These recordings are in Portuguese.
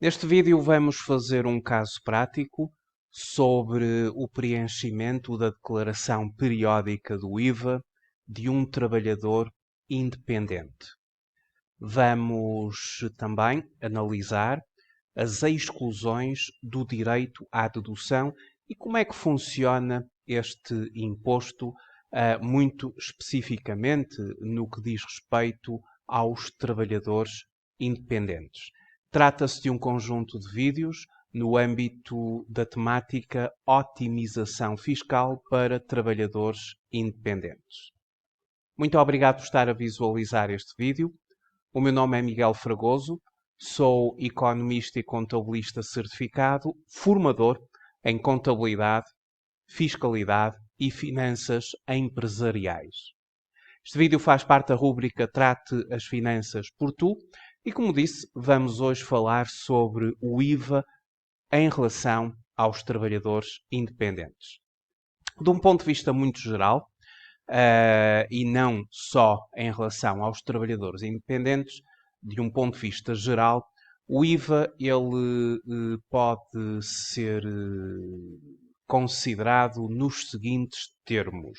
Neste vídeo vamos fazer um caso prático sobre o preenchimento da declaração periódica do IVA de um trabalhador independente. Vamos também analisar as exclusões do direito à dedução e como é que funciona este imposto, muito especificamente no que diz respeito aos trabalhadores independentes. Trata-se de um conjunto de vídeos no âmbito da temática otimização fiscal para trabalhadores independentes. Muito obrigado por estar a visualizar este vídeo. O meu nome é Miguel Fragoso, sou economista e contabilista certificado, formador em contabilidade, fiscalidade e finanças empresariais. Este vídeo faz parte da rúbrica Trate as Finanças por Tu e, como disse, vamos hoje falar sobre o IVA em relação aos trabalhadores independentes. De um ponto de vista muito geral, e não só em relação aos trabalhadores independentes, de um ponto de vista geral, o IVA ele pode ser considerado nos seguintes termos.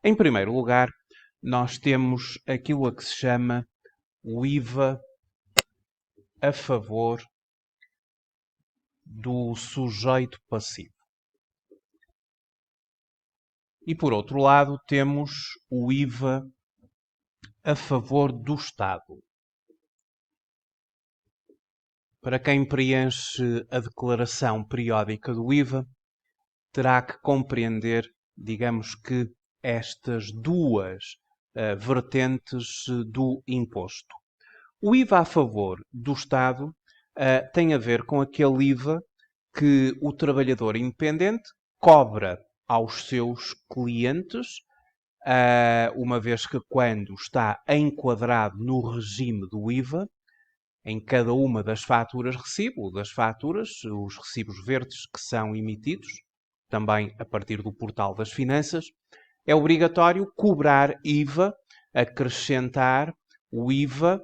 Em primeiro lugar, nós temos aquilo a que se chama o IVA a favor do sujeito passivo. E por outro lado, temos o IVA a favor do Estado. Para quem preenche a declaração periódica do IVA, terá que compreender, digamos que, estas duas vertentes do imposto. O IVA a favor do Estado tem a ver com aquele IVA que o trabalhador independente cobra aos seus clientes, uma vez que quando está enquadrado no regime do IVA, em cada uma das faturas recibo, das faturas, os recibos verdes que são emitidos, também a partir do portal das finanças, é obrigatório cobrar IVA, acrescentar o IVA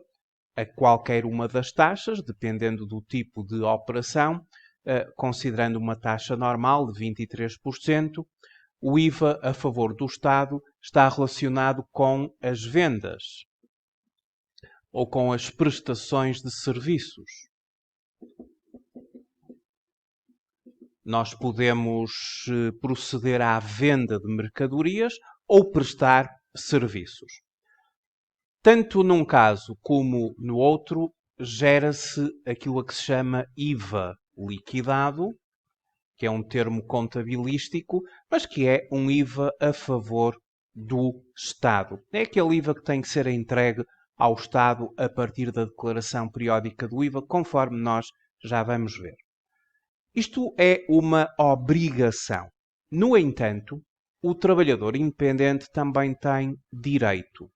a qualquer uma das taxas, dependendo do tipo de operação, considerando uma taxa normal de 23%, o IVA a favor do Estado está relacionado com as vendas ou com as prestações de serviços. Nós podemos proceder à venda de mercadorias ou prestar serviços. Tanto num caso como no outro, gera-se aquilo a que se chama IVA liquidado, que é um termo contabilístico, mas que é um IVA a favor do Estado. É aquele IVA que tem que ser entregue ao Estado a partir da declaração periódica do IVA, conforme nós já vamos ver. Isto é uma obrigação. No entanto, o trabalhador independente também tem direito.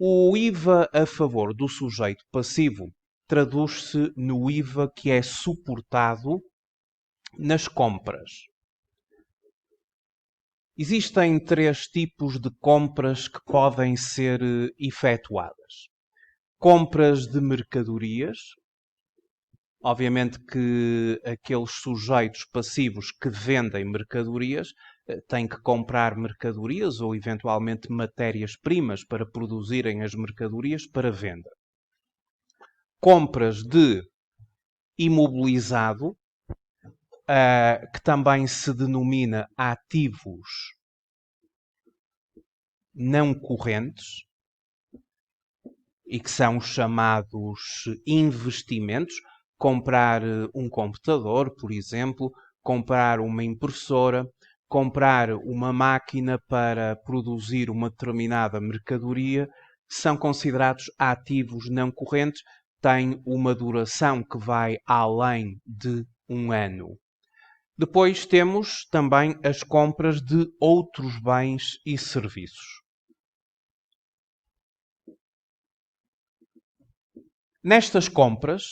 O IVA a favor do sujeito passivo traduz-se no IVA que é suportado nas compras. Existem três tipos de compras que podem ser efetuadas. Compras de mercadorias. Obviamente que aqueles sujeitos passivos que vendem mercadorias têm que comprar mercadorias ou eventualmente matérias-primas para produzirem as mercadorias para venda. Compras de imobilizado, que também se denomina ativos não correntes e que são chamados investimentos. Comprar um computador, por exemplo, comprar uma impressora, comprar uma máquina para produzir uma determinada mercadoria, são considerados ativos não correntes, têm uma duração que vai além de um ano. Depois temos também as compras de outros bens e serviços. Nestas compras,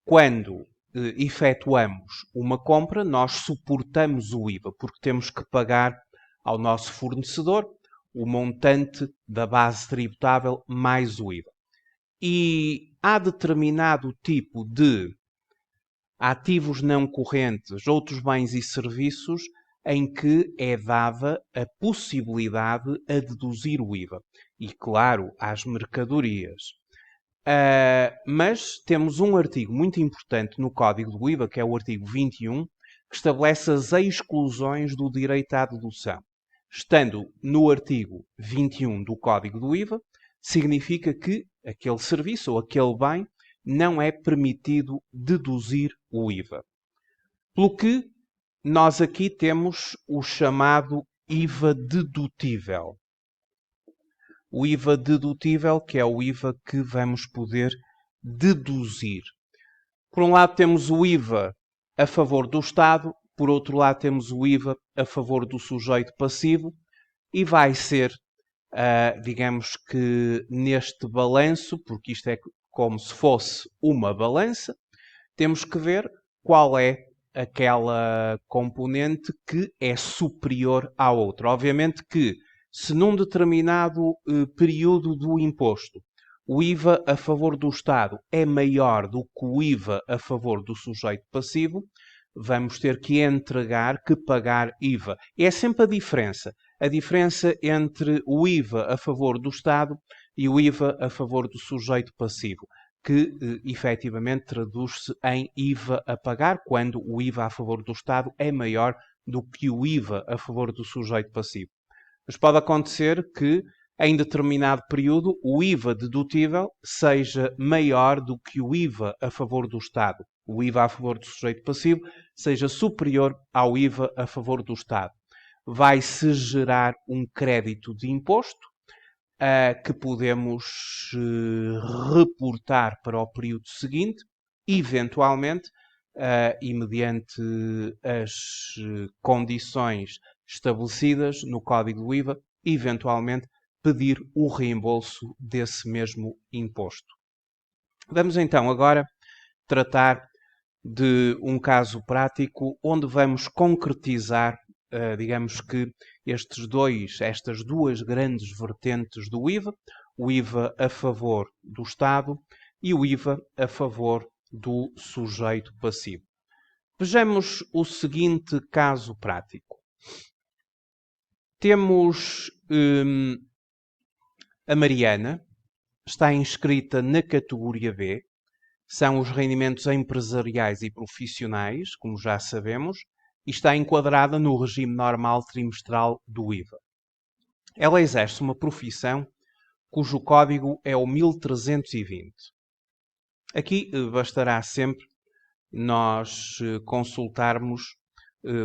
quando efetuamos uma compra, nós suportamos o IVA, porque temos que pagar ao nosso fornecedor o montante da base tributável mais o IVA. E há determinado tipo de ativos não correntes, outros bens e serviços, em que é dada a possibilidade a deduzir o IVA. E, claro, às mercadorias. Mas temos um artigo muito importante no Código do IVA, que é o artigo 21, que estabelece as exclusões do direito à dedução. Estando no artigo 21 do Código do IVA, significa que aquele serviço ou aquele bem não é permitido deduzir o IVA. Pelo que nós aqui temos o chamado IVA dedutível. O IVA dedutível, que é o IVA que vamos poder deduzir. Por um lado temos o IVA a favor do Estado, por outro lado temos o IVA a favor do sujeito passivo, e vai ser, digamos que neste balanço, porque isto é como se fosse uma balança, temos que ver qual é aquela componente que é superior à outra. Obviamente que, se num determinado período do imposto o IVA a favor do Estado é maior do que o IVA a favor do sujeito passivo, vamos ter que pagar IVA. É sempre a diferença. A diferença entre o IVA a favor do Estado e o IVA a favor do sujeito passivo, que efetivamente traduz-se em IVA a pagar, quando o IVA a favor do Estado é maior do que o IVA a favor do sujeito passivo. Mas pode acontecer que, em determinado período, o IVA dedutível seja maior do que o IVA a favor do Estado. O IVA a favor do sujeito passivo seja superior ao IVA a favor do Estado. Vai-se gerar um crédito de imposto que podemos reportar para o período seguinte, eventualmente, e mediante as condições estabelecidas no Código do IVA, eventualmente pedir o reembolso desse mesmo imposto. Vamos então agora tratar de um caso prático onde vamos concretizar, digamos que estas duas grandes vertentes do IVA, o IVA a favor do Estado e o IVA a favor do sujeito passivo. Vejamos o seguinte caso prático. Temos a Mariana, está inscrita na categoria B, são os rendimentos empresariais e profissionais, como já sabemos, e está enquadrada no regime normal trimestral do IVA. Ela exerce uma profissão cujo código é o 1320. Aqui bastará sempre nós consultarmos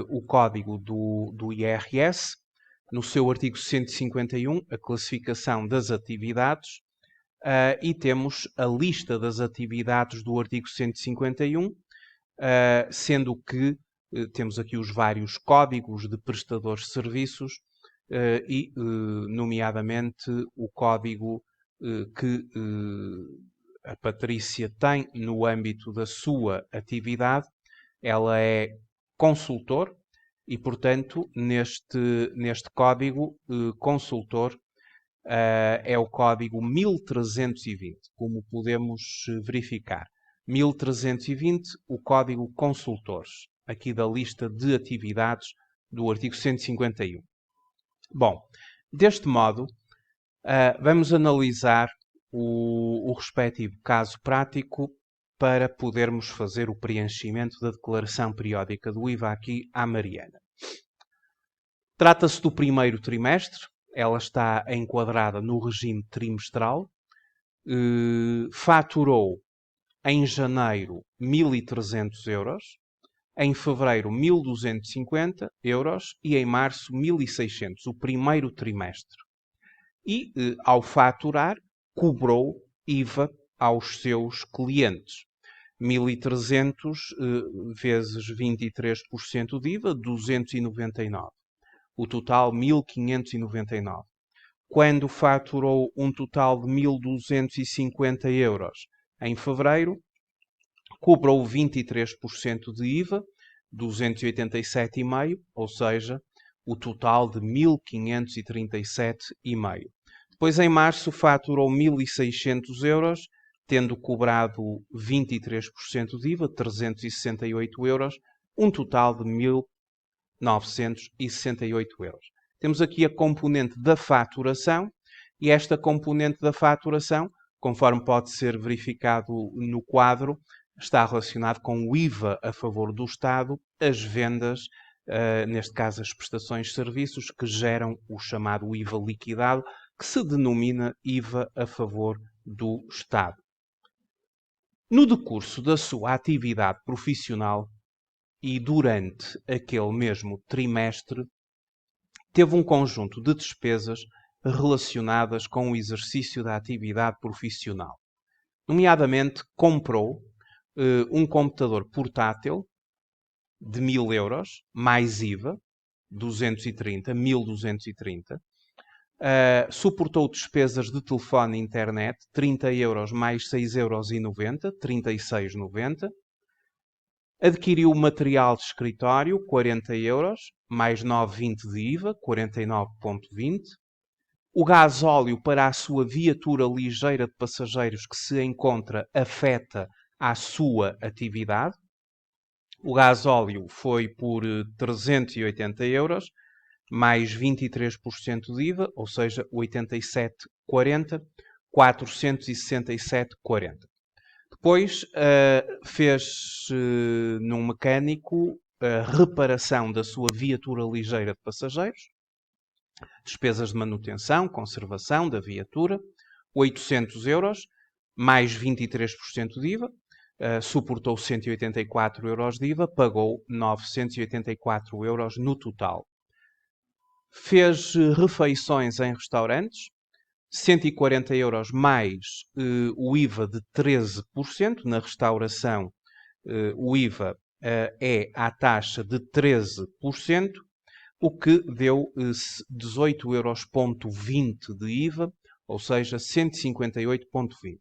o código do IRS, no seu artigo 151, a classificação das atividades, e temos a lista das atividades do artigo 151, sendo que temos aqui os vários códigos de prestadores de serviços e, nomeadamente, o código que a Patrícia tem no âmbito da sua atividade. Ela é consultor e, portanto, neste código, consultor é o código 1320, como podemos verificar. 1320, o código consultores, aqui da lista de atividades do artigo 151. Bom, deste modo, vamos analisar o respectivo caso prático para podermos fazer o preenchimento da declaração periódica do IVA aqui à Mariana. Trata-se do primeiro trimestre, ela está enquadrada no regime trimestral, faturou em janeiro 1.300 euros, em fevereiro 1.250 euros e em março 1.600, o primeiro trimestre. E, ao faturar, cobrou IVA aos seus clientes. 1.300 vezes 23% de IVA, 299. O total 1.599. Quando faturou um total de 1.250 euros em fevereiro, cobrou 23% de IVA, 287,5, ou seja, o total de 1.537,5. Depois, em março, faturou 1.600 euros, tendo cobrado 23% de IVA, 368 euros, um total de 1.968 euros. Temos aqui a componente da faturação e esta componente da faturação, conforme pode ser verificado no quadro, está relacionado com o IVA a favor do Estado, as vendas, neste caso as prestações de serviços, que geram o chamado IVA liquidado, que se denomina IVA a favor do Estado. No decurso da sua atividade profissional e durante aquele mesmo trimestre, teve um conjunto de despesas relacionadas com o exercício da atividade profissional. Nomeadamente, comprou um computador portátil de 1.000 euros, mais IVA, 1.230. Suportou despesas de telefone e internet, 30 euros mais 6,90 euros, 36,90. Adquiriu material de escritório, 40 euros, mais 9,20 de IVA, 49,20. O gasóleo para a sua viatura ligeira de passageiros que se encontra afeta à sua atividade. O gasóleo foi por 380 euros, mais 23% de IVA, ou seja, 87,40, 467,40. Depois fez num mecânico a reparação da sua viatura ligeira de passageiros, despesas de manutenção, conservação da viatura, 800 euros, mais 23% de IVA, suportou 184 euros de IVA, pagou 984 euros no total. Fez refeições em restaurantes, 140 euros mais o IVA de 13%. Na restauração, o IVA é à taxa de 13%, o que deu 18,20 euros de IVA, ou seja, 158,20.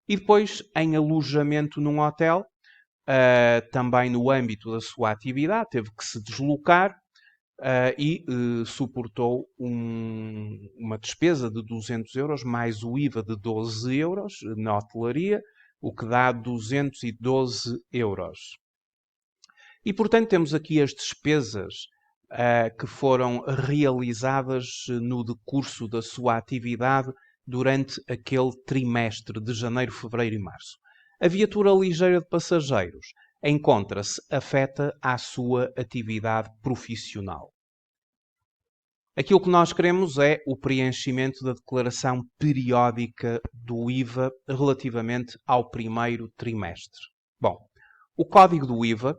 E depois, em alojamento num hotel, também no âmbito da sua atividade, teve que se deslocar, e suportou uma despesa de 200 euros, mais o IVA de 12 euros na hotelaria, o que dá 212 euros. E, portanto, temos aqui as despesas que foram realizadas no decurso da sua atividade durante aquele trimestre de janeiro, fevereiro e março. A viatura ligeira de passageiros encontra-se afeta à sua atividade profissional. Aquilo que nós queremos é o preenchimento da declaração periódica do IVA relativamente ao primeiro trimestre. Bom, o código do IVA,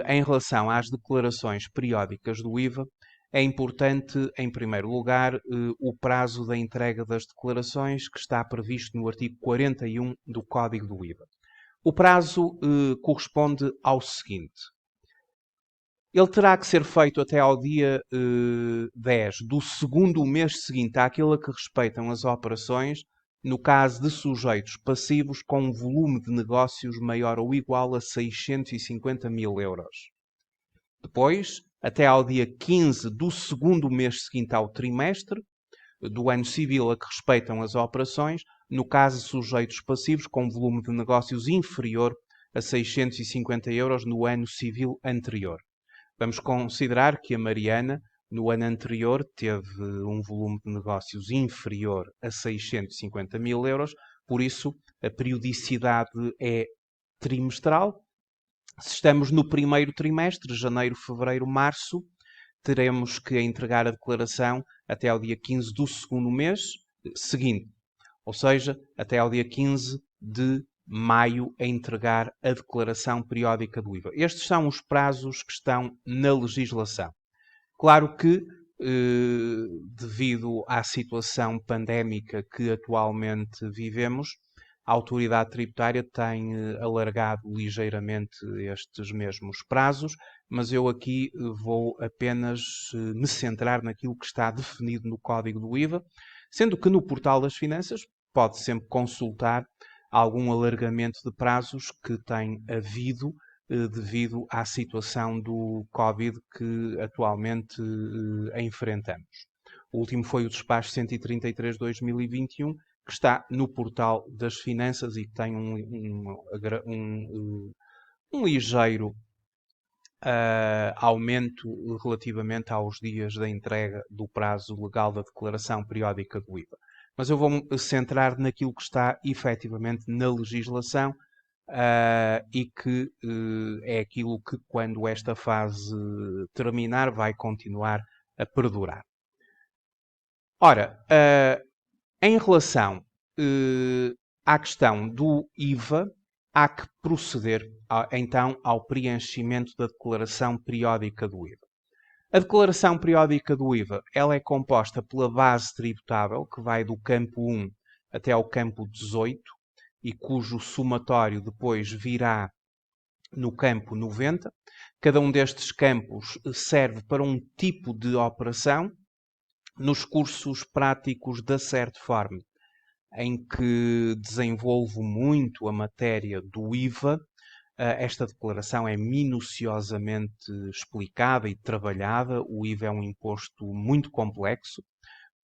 em relação às declarações periódicas do IVA, é importante, em primeiro lugar, o prazo da entrega das declarações, que está previsto no artigo 41 do Código do IVA. O prazo corresponde ao seguinte: ele terá que ser feito até ao dia 10 do segundo mês seguinte àquele a que respeitam as operações, no caso de sujeitos passivos com um volume de negócios maior ou igual a 650 mil euros. Depois, até ao dia 15 do segundo mês seguinte ao trimestre do ano civil a que respeitam as operações, no caso de sujeitos passivos com volume de negócios inferior a 650 euros no ano civil anterior. Vamos considerar que a Mariana, no ano anterior, teve um volume de negócios inferior a 650 mil euros, por isso a periodicidade é trimestral. Se estamos no primeiro trimestre, janeiro, fevereiro, março, teremos que entregar a declaração até ao dia 15 do segundo mês seguinte, ou seja, até ao dia 15 de maio a entregar a declaração periódica do IVA. Estes são os prazos que estão na legislação. Claro que, devido à situação pandémica que atualmente vivemos, a autoridade tributária tem alargado ligeiramente estes mesmos prazos, mas eu aqui vou apenas me centrar naquilo que está definido no Código do IVA, sendo que no Portal das Finanças pode sempre consultar algum alargamento de prazos que tem havido devido à situação do Covid que atualmente enfrentamos. O último foi o despacho 133/2021, que que está no portal das finanças e que tem um ligeiro aumento relativamente aos dias da entrega do prazo legal da declaração periódica do IVA. Mas eu vou-me centrar naquilo que está efetivamente na legislação e que é aquilo que, quando esta fase terminar, vai continuar a perdurar. Ora, em relação à questão do IVA, há que proceder então ao preenchimento da declaração periódica do IVA. A declaração periódica do IVA ela é composta pela base tributável, que vai do campo 1 até ao campo 18, e cujo somatório depois virá no campo 90. Cada um destes campos serve para um tipo de operação. Nos cursos práticos da Certform, em que desenvolvo muito a matéria do IVA, esta declaração é minuciosamente explicada e trabalhada. O IVA é um imposto muito complexo,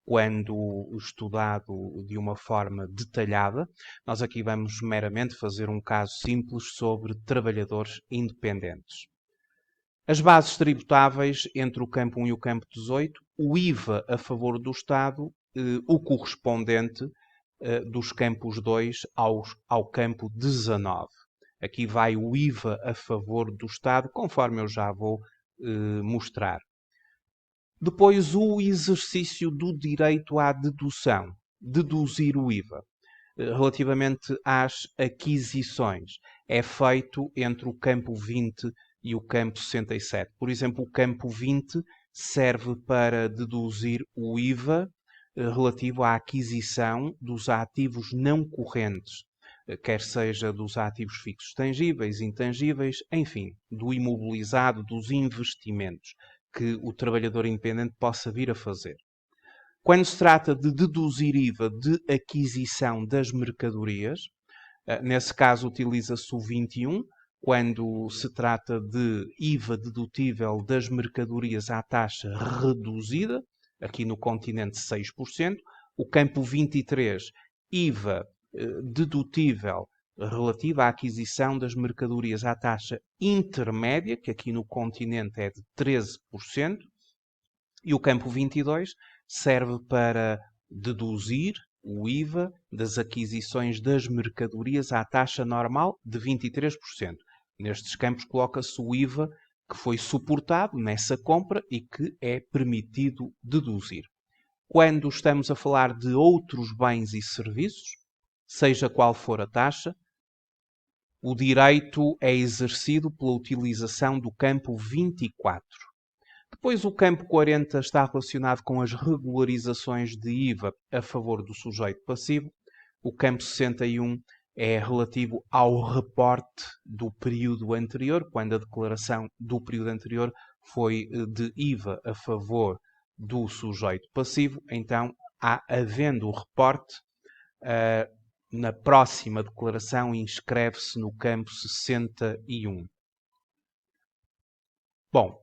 quando estudado de uma forma detalhada. Nós aqui vamos meramente fazer um caso simples sobre trabalhadores independentes. As bases tributáveis entre o campo 1 e o campo 18, o IVA a favor do Estado, o correspondente dos campos 2 ao campo 19. Aqui vai o IVA a favor do Estado, conforme eu já vou mostrar. Depois, o exercício do direito à dedução, deduzir o IVA. Relativamente às aquisições, é feito entre o campo 20 e o campo 67. Por exemplo, o campo 20 serve para deduzir o IVA relativo à aquisição dos ativos não correntes, quer seja dos ativos fixos tangíveis, intangíveis, enfim, do imobilizado, dos investimentos que o trabalhador independente possa vir a fazer. Quando se trata de deduzir IVA de aquisição das mercadorias, nesse caso utiliza-se o 21, quando se trata de IVA dedutível das mercadorias à taxa reduzida, aqui no continente 6%, o campo 23, IVA dedutível relativa à aquisição das mercadorias à taxa intermédia, que aqui no continente é de 13%, e o campo 22 serve para deduzir o IVA das aquisições das mercadorias à taxa normal de 23%. Nestes campos coloca-se o IVA que foi suportado nessa compra e que é permitido deduzir. Quando estamos a falar de outros bens e serviços, seja qual for a taxa, o direito é exercido pela utilização do campo 24. Depois, o campo 40 está relacionado com as regularizações de IVA a favor do sujeito passivo. O campo 61 é relativo ao reporte do período anterior, quando a declaração do período anterior foi de IVA a favor do sujeito passivo. Então, havendo o reporte, na próxima declaração inscreve-se no campo 61. Bom,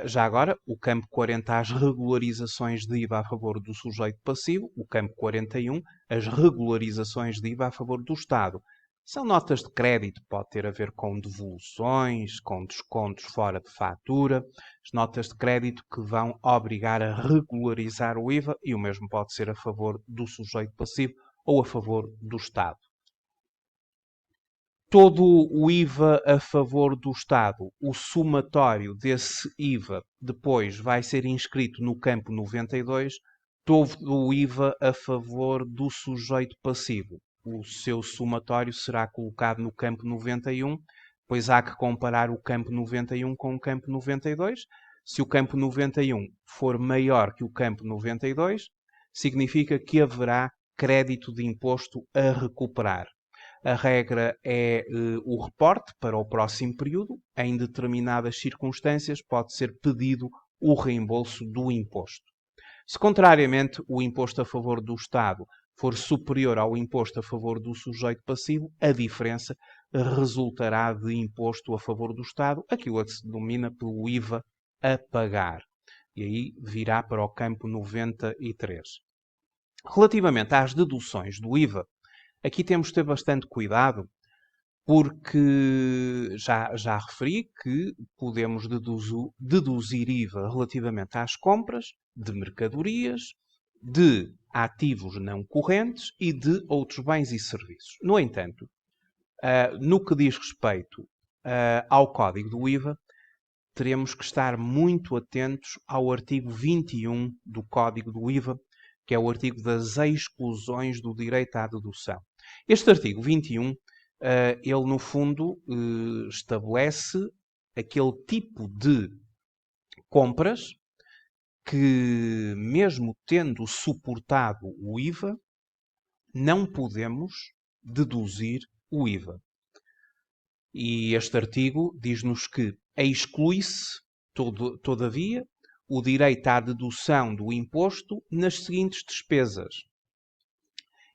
já agora, o campo 40, as regularizações de IVA a favor do sujeito passivo. O campo 41, as regularizações de IVA a favor do Estado. São notas de crédito, pode ter a ver com devoluções, com descontos fora de fatura. As notas de crédito que vão obrigar a regularizar o IVA, e o mesmo pode ser a favor do sujeito passivo ou a favor do Estado. Todo o IVA a favor do Estado, o somatório desse IVA depois vai ser inscrito no campo 92, todo o IVA a favor do sujeito passivo. O seu somatório será colocado no campo 91, pois há que comparar o campo 91 com o campo 92. Se o campo 91 for maior que o campo 92, significa que haverá crédito de imposto a recuperar. A regra é o reporte para o próximo período. Em determinadas circunstâncias pode ser pedido o reembolso do imposto. Se, contrariamente, o imposto a favor do Estado for superior ao imposto a favor do sujeito passivo, a diferença resultará de imposto a favor do Estado, aquilo que se denomina pelo IVA a pagar. E aí virá para o campo 93. Relativamente às deduções do IVA, aqui temos de ter bastante cuidado, porque já referi que podemos deduzir IVA relativamente às compras de mercadorias, de ativos não correntes e de outros bens e serviços. No entanto, no que diz respeito ao Código do IVA, teremos que estar muito atentos ao artigo 21 do Código do IVA, que é o artigo das exclusões do direito à dedução. Este artigo 21, ele no fundo estabelece aquele tipo de compras que, mesmo tendo suportado o IVA, não podemos deduzir o IVA. E este artigo diz-nos que exclui-se, todavia, o direito à dedução do imposto nas seguintes despesas.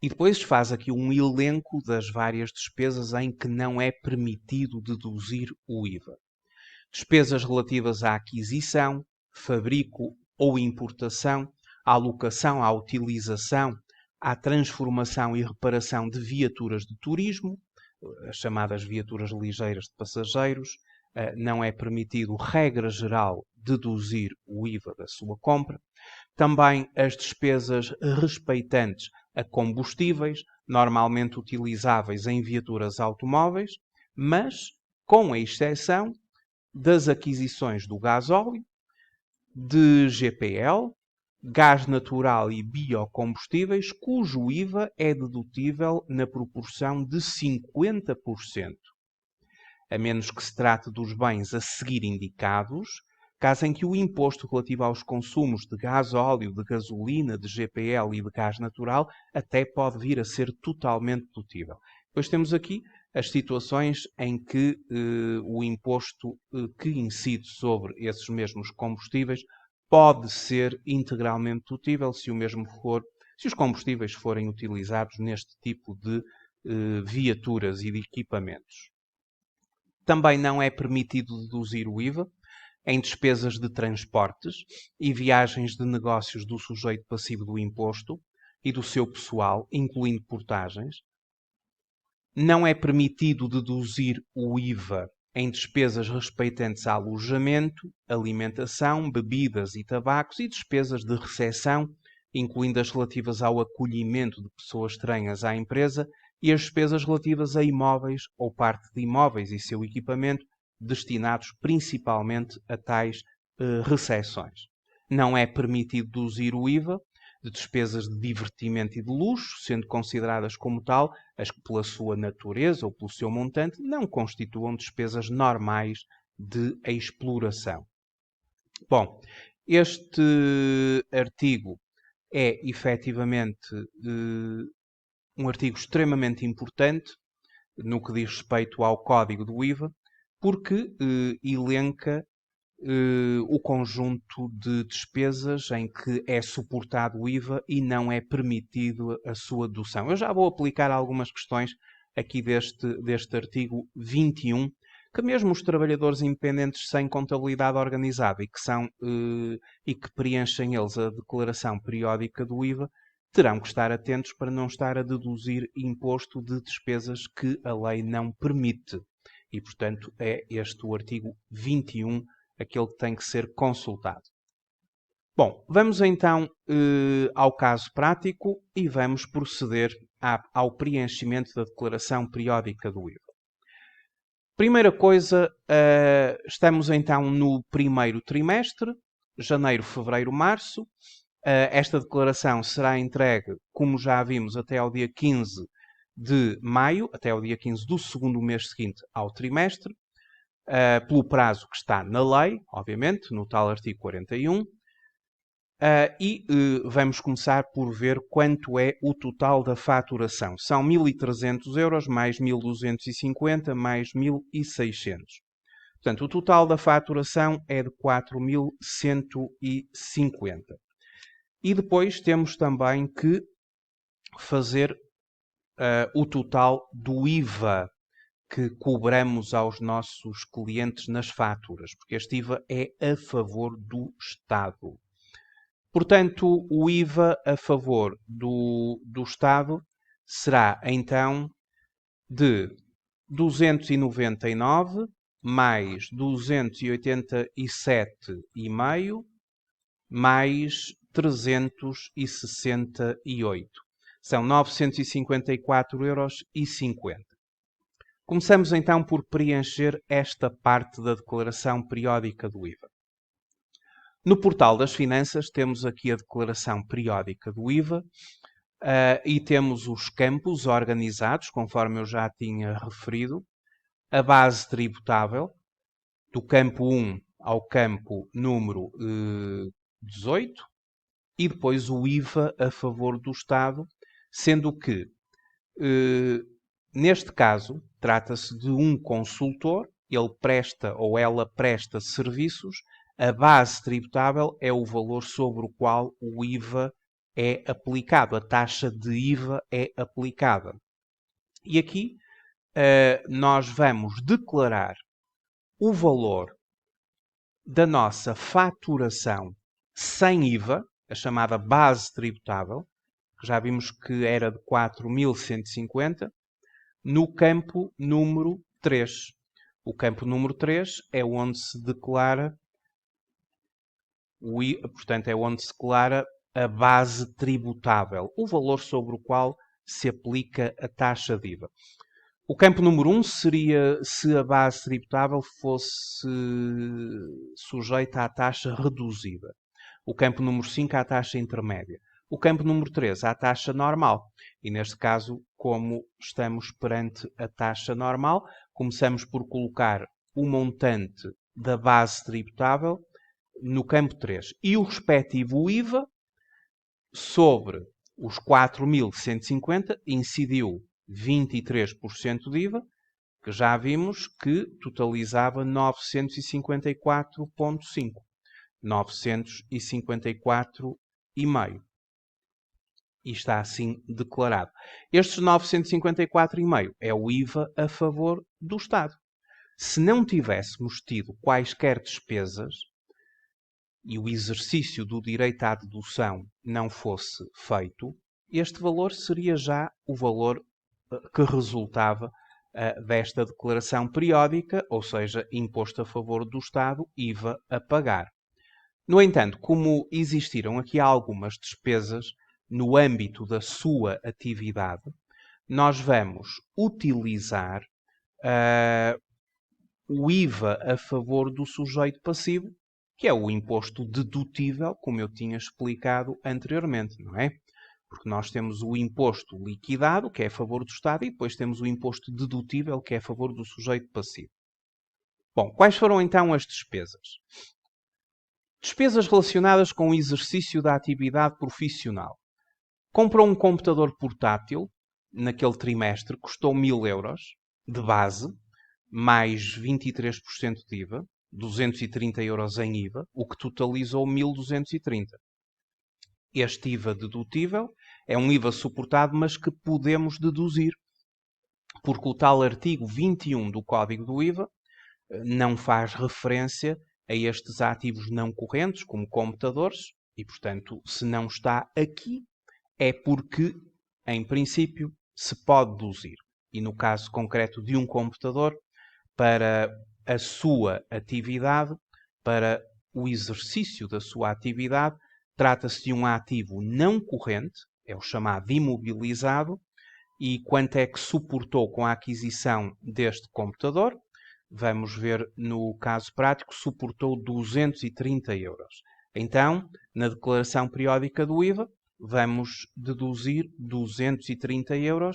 E depois faz aqui um elenco das várias despesas em que não é permitido deduzir o IVA. Despesas relativas à aquisição, fabrico ou importação, à locação, à utilização, à transformação e reparação de viaturas de turismo, as chamadas viaturas ligeiras de passageiros. Não é permitido, regra geral, deduzir o IVA da sua compra. Também as despesas respeitantes a combustíveis, normalmente utilizáveis em viaturas automóveis, mas com a exceção das aquisições do gasóleo, de GPL, gás natural e biocombustíveis, cujo IVA é dedutível na proporção de 50%, a menos que se trate dos bens a seguir indicados, caso em que o imposto relativo aos consumos de gasóleo, de gasolina, de GPL e de gás natural até pode vir a ser totalmente dedutível. Depois temos aqui as situações em que o imposto que incide sobre esses mesmos combustíveis pode ser integralmente dedutível se os combustíveis forem utilizados neste tipo de viaturas e de equipamentos. Também não é permitido deduzir o IVA em despesas de transportes e viagens de negócios do sujeito passivo do imposto e do seu pessoal, incluindo portagens. Não é permitido deduzir o IVA em despesas respeitantes a alojamento, alimentação, bebidas e tabacos e despesas de recepção, incluindo as relativas ao acolhimento de pessoas estranhas à empresa e as despesas relativas a imóveis ou parte de imóveis e seu equipamento destinados principalmente a tais recepções. Não é permitido deduzir o IVA de despesas de divertimento e de luxo, sendo consideradas como tal as que, pela sua natureza ou pelo seu montante, não constituam despesas normais de exploração. Bom, este artigo é efetivamente um artigo extremamente importante no que diz respeito ao Código do IVA, porque elenca o conjunto de despesas em que é suportado o IVA e não é permitido a sua dedução. Eu já vou aplicar algumas questões aqui deste artigo 21, que mesmo os trabalhadores independentes sem contabilidade organizada e que preenchem eles a declaração periódica do IVA, terão que estar atentos para não estar a deduzir imposto de despesas que a lei não permite. E, portanto, é este o artigo 21 aquele que tem que ser consultado. Bom, vamos então ao caso prático e vamos proceder ao preenchimento da declaração periódica do IVA. Primeira coisa, estamos então no primeiro trimestre, janeiro, fevereiro, março. Esta declaração será entregue, como já vimos, até ao dia 15 de maio, até ao dia 15 do segundo mês seguinte ao trimestre. Pelo prazo que está na lei, obviamente, no tal artigo 41. Vamos começar por ver quanto é o total da faturação. São 1.300 euros, mais 1.250, mais 1.600. Portanto, o total da faturação é de 4.150. E depois temos também que fazer o total do IVA que cobramos aos nossos clientes nas faturas, porque este IVA é a favor do Estado. Portanto, o IVA a favor do Estado será então de 299 mais 287,5 mais 368. São 954,50 €. Começamos então por preencher esta parte da declaração periódica do IVA. No portal das finanças temos aqui a declaração periódica do IVA e temos os campos organizados, conforme eu já tinha referido, a base tributável, do campo 1 ao campo número 18, e depois o IVA a favor do Estado, sendo que, neste caso, trata-se de um consultor, ele presta ou ela presta serviços, a base tributável é o valor sobre o qual o IVA é aplicado, a taxa de IVA é aplicada. E aqui nós vamos declarar o valor da nossa faturação sem IVA, a chamada base tributável, que já vimos que era de 4.150, no campo número 3. O campo número 3 é onde se declara portanto, é onde se declara a base tributável, o valor sobre o qual se aplica a taxa de IVA. O campo número 1 seria se a base tributável fosse sujeita à taxa reduzida. O campo número 5 à taxa intermédia. O campo número 3 à taxa normal. E neste caso, como estamos perante a taxa normal, começamos por colocar o montante da base tributável no campo 3. E o respectivo IVA sobre os 4.150 incidiu 23% de IVA, que já vimos que totalizava 954,5. 954,5. E está assim declarado. Estes 954,5 é o IVA a favor do Estado. Se não tivéssemos tido quaisquer despesas e o exercício do direito à dedução não fosse feito, este valor seria já o valor que resultava desta declaração periódica, ou seja, imposto a favor do Estado, IVA a pagar. No entanto, como existiram aqui algumas despesas no âmbito da sua atividade, nós vamos utilizar o IVA a favor do sujeito passivo, que é o imposto dedutível, como eu tinha explicado anteriormente, não é? Porque nós temos o imposto liquidado, que é a favor do Estado, e depois temos o imposto dedutível, que é a favor do sujeito passivo. Bom, quais foram então as despesas? Despesas relacionadas com o exercício da atividade profissional. Comprou um computador portátil, naquele trimestre, custou 1.000 € de base, mais 23% de IVA, 230 € em IVA, o que totalizou 1.230. Este IVA dedutível é um IVA suportado, mas que podemos deduzir, porque o tal artigo 21 do Código do IVA não faz referência a estes ativos não correntes, como computadores, e, portanto, se não está aqui, é porque, em princípio, se pode deduzir. E no caso concreto de um computador, para a sua atividade, para o exercício da sua atividade, trata-se de um ativo não corrente, é o chamado imobilizado, e quanto é que suportou com a aquisição deste computador? Vamos ver no caso prático, suportou 230 €. Então, na declaração periódica do IVA, vamos deduzir 230 €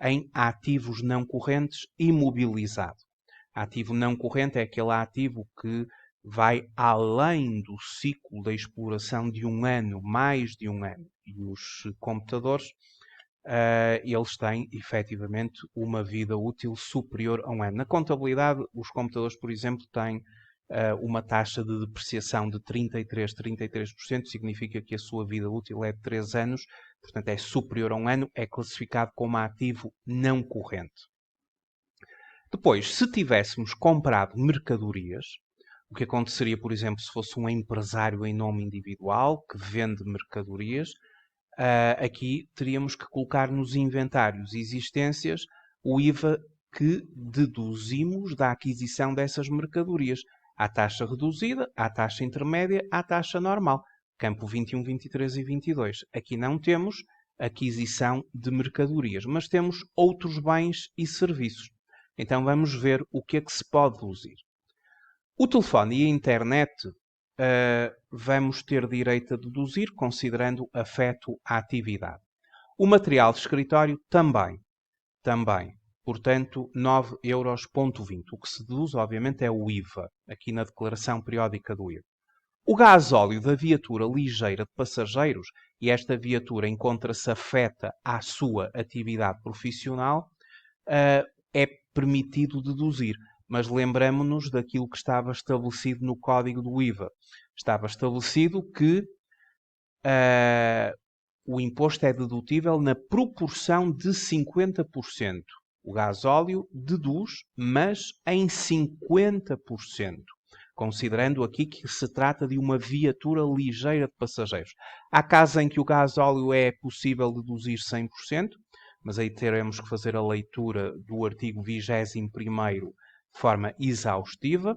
em ativos não correntes imobilizado. Ativo não corrente é aquele ativo que vai além do ciclo da exploração de um ano, mais de um ano. E os computadores, eles têm efetivamente uma vida útil superior a um ano. Na contabilidade, os computadores, por exemplo, têm uma taxa de depreciação de 33%, significa que a sua vida útil é de 3 anos, portanto é superior a um ano, é classificado como ativo não corrente. Depois, se tivéssemos comprado mercadorias, O que aconteceria, por exemplo, se fosse um empresário em nome individual que vende mercadorias, aqui teríamos que colocar nos inventários e existências o IVA que deduzimos da aquisição dessas mercadorias. À taxa reduzida, à taxa intermédia, à taxa normal. Campo 21, 23 e 22. Aqui não temos aquisição de mercadorias, mas temos outros bens e serviços. Então vamos ver o que é que se pode deduzir. O telefone e a internet vamos ter direito a deduzir, considerando afeto à atividade. O material de escritório também. Portanto, 9,20€. O que se deduz, obviamente, é o IVA, aqui na declaração periódica do IVA. O gasóleo da viatura ligeira de passageiros, e esta viatura encontra-se afeta à sua atividade profissional, é permitido deduzir. Mas lembramo-nos daquilo que estava estabelecido no código do IVA. Estava estabelecido que o imposto é dedutível na proporção de 50%. O gasóleo deduz, mas em 50%. Considerando aqui que se trata de uma viatura ligeira de passageiros. Há casos em que o gasóleo é possível deduzir 100%, mas aí teremos que fazer a leitura do artigo 21º de forma exaustiva,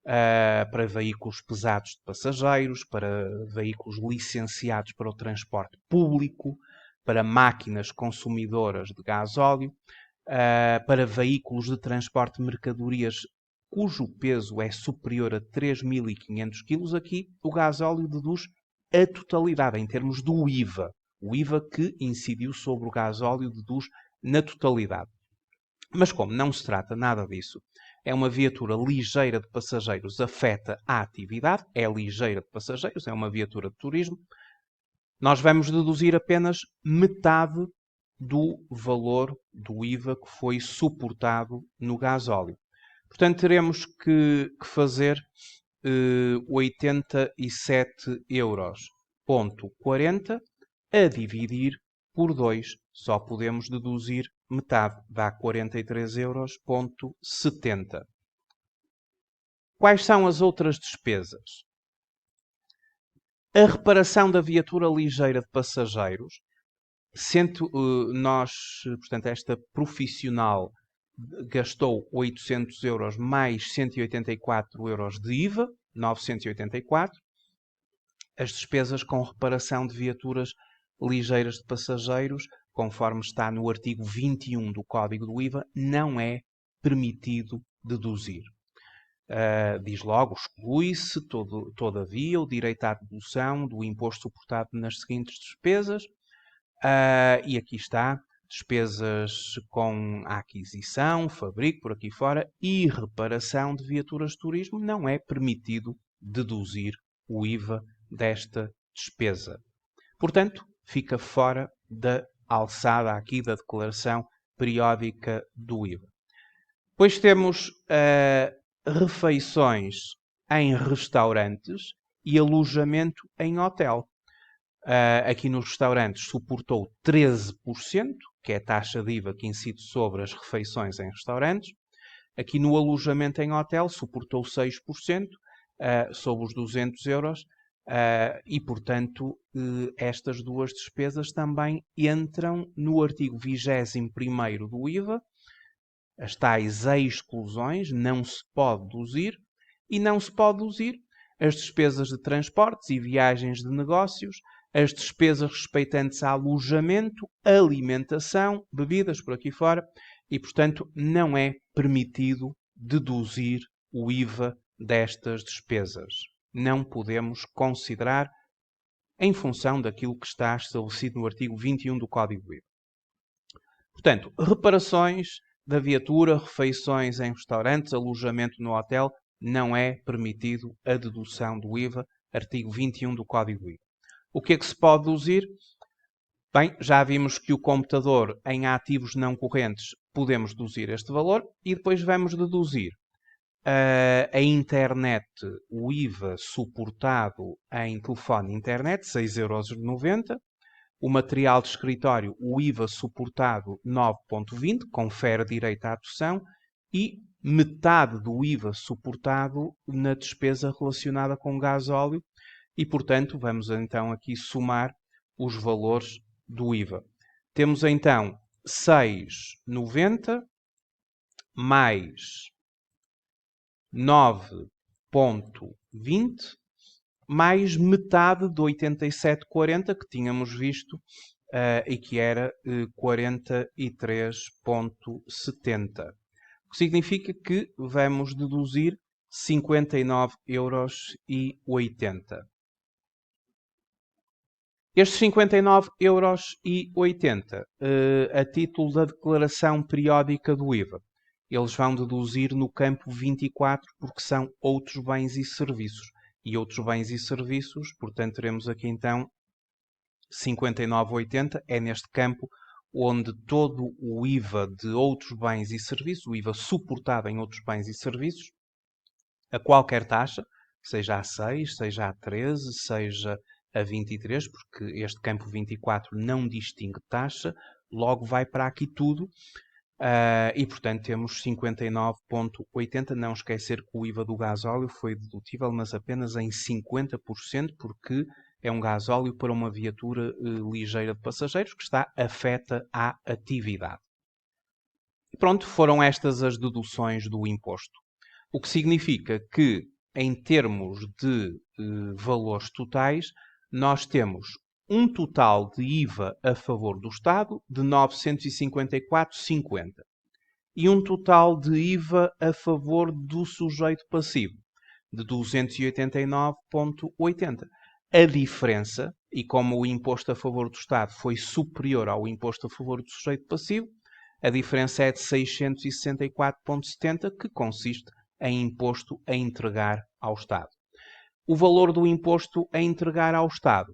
para veículos pesados de passageiros, para veículos licenciados para o transporte público, para máquinas consumidoras de gasóleo, para veículos de transporte de mercadorias cujo peso é superior a 3.500 kg, aqui o gasóleo deduz a totalidade em termos do IVA. O IVA que incidiu sobre o gasóleo deduz na totalidade. Mas como não se trata nada disso, é uma viatura ligeira de passageiros, afeta a atividade, é ligeira de passageiros, é uma viatura de turismo, nós vamos deduzir apenas metade do valor do IVA que foi suportado no gasóleo. Portanto, teremos que fazer 87,40€ a dividir por 2. Só podemos deduzir metade, dá 43,70€. Quais são as outras despesas? A reparação da viatura ligeira de passageiros, portanto, esta profissional gastou 800€ mais 184€ de IVA, 984. As despesas com reparação de viaturas ligeiras de passageiros, conforme está no artigo 21 do Código do IVA, não é permitido deduzir. Diz logo, exclui-se, todavia, o direito à dedução do imposto suportado nas seguintes despesas. E aqui está, despesas com a aquisição, fabrico, por aqui fora, e reparação de viaturas de turismo, não é permitido deduzir o IVA desta despesa. Portanto, fica fora da alçada aqui da declaração periódica do IVA. Depois temos refeições em restaurantes e alojamento em hotel. Aqui nos restaurantes suportou 13%, que é a taxa de IVA que incide sobre as refeições em restaurantes. Aqui no alojamento em hotel suportou 6%, sobre os 200€, e, portanto, estas duas despesas também entram no artigo 21º do IVA. As tais exclusões não se pode deduzir, e não se pode deduzir as despesas de transportes e viagens de negócios, as despesas respeitantes a alojamento, alimentação, bebidas por aqui fora, e, portanto, não é permitido deduzir o IVA destas despesas. Não podemos considerar em função daquilo que está estabelecido no artigo 21 do Código do IVA. Portanto, reparações da viatura, refeições em restaurantes, alojamento no hotel, não é permitido a dedução do IVA, artigo 21 do Código do IVA. O que é que se pode deduzir? Bem, já vimos que o computador em ativos não correntes podemos deduzir este valor e depois vamos deduzir a internet, o IVA suportado em telefone e internet, 6,90€. O material de escritório, o IVA suportado, 9,20€, confere direito à dedução. E metade do IVA suportado na despesa relacionada com gasóleo e, portanto, vamos então aqui somar os valores do IVA. Temos então 6,90 mais 9,20 mais metade de 87,40 que tínhamos visto e que era 43,70. O que significa que vamos deduzir 59,80 €. Estes 59,80 € a título da declaração periódica do IVA, eles vão deduzir no campo 24 porque são outros bens e serviços. E outros bens e serviços, portanto, teremos aqui então 59,80 é neste campo onde todo o IVA de outros bens e serviços, o IVA suportado em outros bens e serviços, a qualquer taxa, seja a 6, seja a 13, seja a 23, porque este campo 24 não distingue taxa, logo vai para aqui tudo. E, portanto, temos 59,80. Não esquecer que o IVA do gasóleo foi dedutível, mas apenas em 50%, porque é um gasóleo para uma viatura ligeira de passageiros que está afeta à atividade. E pronto, foram estas as deduções do imposto. O que significa que, em termos de valores totais, nós temos um total de IVA a favor do Estado de 954,50 e um total de IVA a favor do sujeito passivo de 289,80. A diferença, e como o imposto a favor do Estado foi superior ao imposto a favor do sujeito passivo, a diferença é de 664,70, que consiste em imposto a entregar ao Estado. O valor do imposto a entregar ao Estado.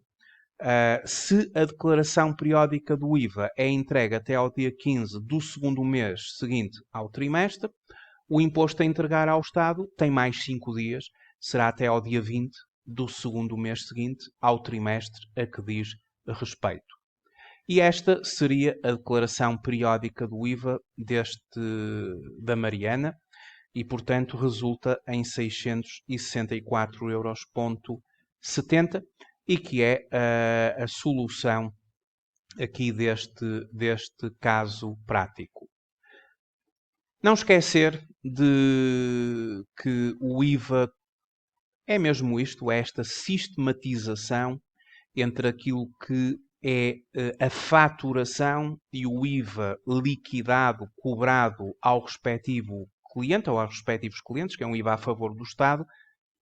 Se a declaração periódica do IVA é entregue até ao dia 15 do segundo mês seguinte ao trimestre, o imposto a entregar ao Estado tem mais 5 dias, será até ao dia 20 do segundo mês seguinte ao trimestre a que diz respeito. E esta seria a declaração periódica do IVA da Mariana e, portanto, resulta em 664,70 € e que é a solução aqui deste caso prático. Não esquecer de que o IVA é mesmo isto, é esta sistematização entre aquilo que é a faturação e o IVA liquidado, cobrado ao respectivo cliente ou aos respectivos clientes, que é um IVA a favor do Estado,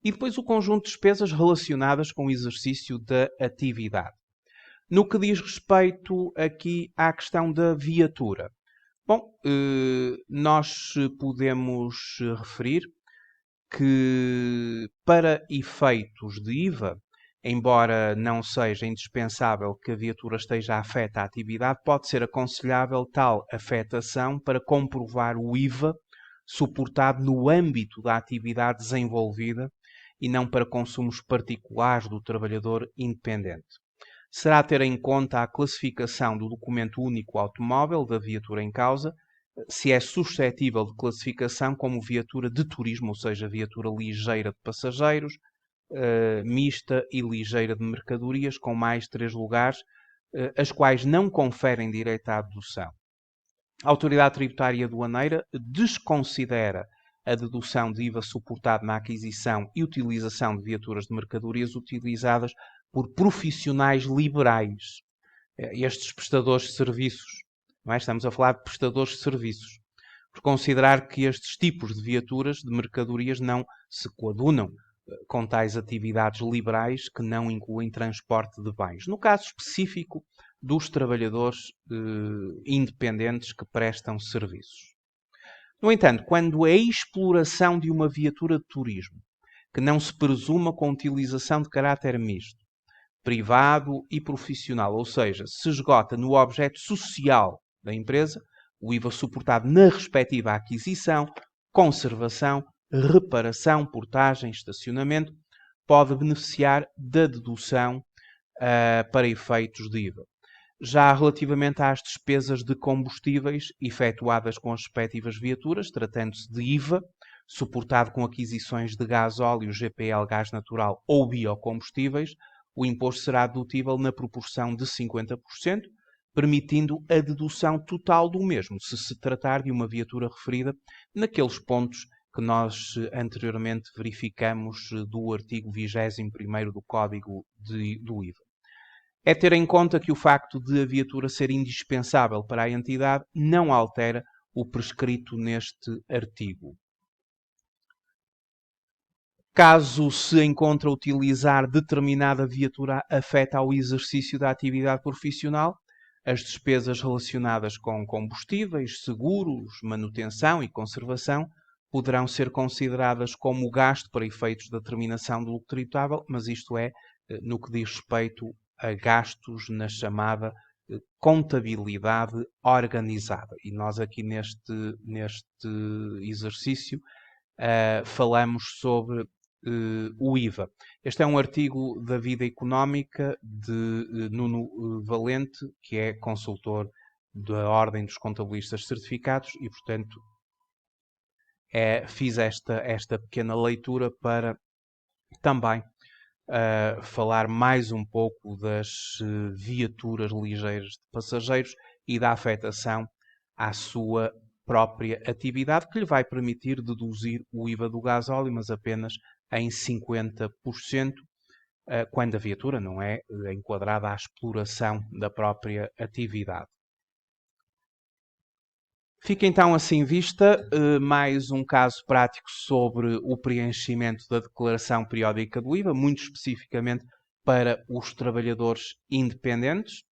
e depois o conjunto de despesas relacionadas com o exercício da atividade. No que diz respeito aqui à questão da viatura, bom, nós podemos referir que para efeitos de IVA, embora não seja indispensável que a viatura esteja afeta à atividade, pode ser aconselhável tal afetação para comprovar o IVA suportado no âmbito da atividade desenvolvida e não para consumos particulares do trabalhador independente. Será ter em conta a classificação do documento único automóvel da viatura em causa, se é suscetível de classificação como viatura de turismo, ou seja, viatura ligeira de passageiros, mista e ligeira de mercadorias, com mais 3 lugares, as quais não conferem direito à dedução. A Autoridade Tributária Aduaneira desconsidera a dedução de IVA suportado na aquisição e utilização de viaturas de mercadorias utilizadas por profissionais liberais. Estes prestadores de serviços, não é? Estamos a falar de prestadores de serviços, por considerar que estes tipos de viaturas de mercadorias não se coadunam com tais atividades liberais que não incluem transporte de bens. No caso específico dos trabalhadores independentes que prestam serviços. No entanto, quando a exploração de uma viatura de turismo, que não se presuma com utilização de caráter misto, privado e profissional, ou seja, se esgota no objeto social da empresa, o IVA suportado na respectiva aquisição, conservação, reparação, portagem, estacionamento, pode beneficiar da dedução para efeitos de IVA. Já relativamente às despesas de combustíveis efetuadas com as respectivas viaturas, tratando-se de IVA, suportado com aquisições de gasóleo, GPL, gás natural ou biocombustíveis, o imposto será dedutível na proporção de 50%, permitindo a dedução total do mesmo, se se tratar de uma viatura referida naqueles pontos que nós anteriormente verificamos do artigo 21º do Código do IVA. É ter em conta que o facto de a viatura ser indispensável para a entidade não altera o prescrito neste artigo. Caso se encontre a utilizar determinada viatura afeta ao exercício da atividade profissional, as despesas relacionadas com combustíveis, seguros, manutenção e conservação poderão ser consideradas como gasto para efeitos da determinação do lucro tributável, mas isto é no que diz respeito a gastos na chamada contabilidade organizada. E nós aqui neste exercício falamos sobre o IVA. Este é um artigo da Vida Económica de Nuno Valente, que é consultor da Ordem dos Contabilistas Certificados e, portanto, fiz esta pequena leitura para também falar mais um pouco das viaturas ligeiras de passageiros e da afetação à sua própria atividade, que lhe vai permitir deduzir o IVA do gasóleo, mas apenas em 50%, quando a viatura não é enquadrada à exploração da própria atividade. Fica então assim vista mais um caso prático sobre o preenchimento da declaração periódica do IVA, muito especificamente para os trabalhadores independentes.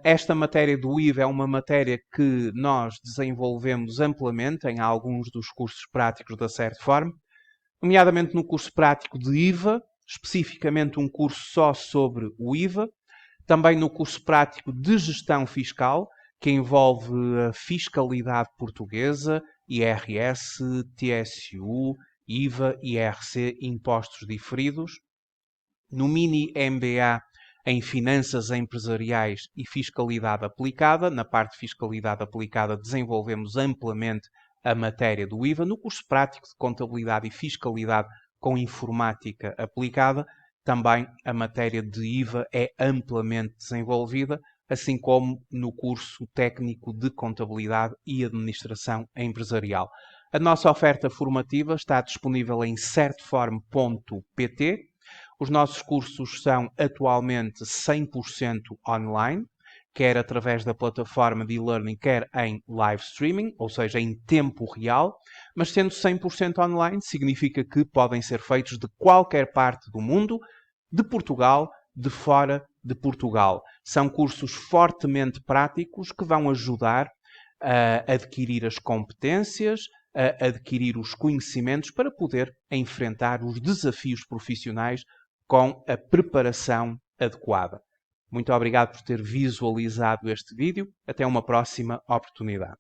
Esta matéria do IVA é uma matéria que nós desenvolvemos amplamente em alguns dos cursos práticos da Certform, nomeadamente no curso prático de IVA, especificamente um curso só sobre o IVA, também no curso prático de gestão fiscal, que envolve a fiscalidade portuguesa, IRS, TSU, IVA, IRC, impostos diferidos. No mini MBA em Finanças Empresariais e Fiscalidade Aplicada. Na parte de Fiscalidade Aplicada desenvolvemos amplamente a matéria do IVA. No curso prático de Contabilidade e Fiscalidade com Informática Aplicada, também a matéria de IVA é amplamente desenvolvida, assim como no curso técnico de Contabilidade e Administração Empresarial. A nossa oferta formativa está disponível em certform.pt. Os nossos cursos são atualmente 100% online, quer através da plataforma de e-learning, quer em live streaming, ou seja, em tempo real. Mas sendo 100% online, significa que podem ser feitos de qualquer parte do mundo, de Portugal, de fora de Portugal. São cursos fortemente práticos que vão ajudar a adquirir as competências, a adquirir os conhecimentos para poder enfrentar os desafios profissionais com a preparação adequada. Muito obrigado por ter visualizado este vídeo. Até uma próxima oportunidade.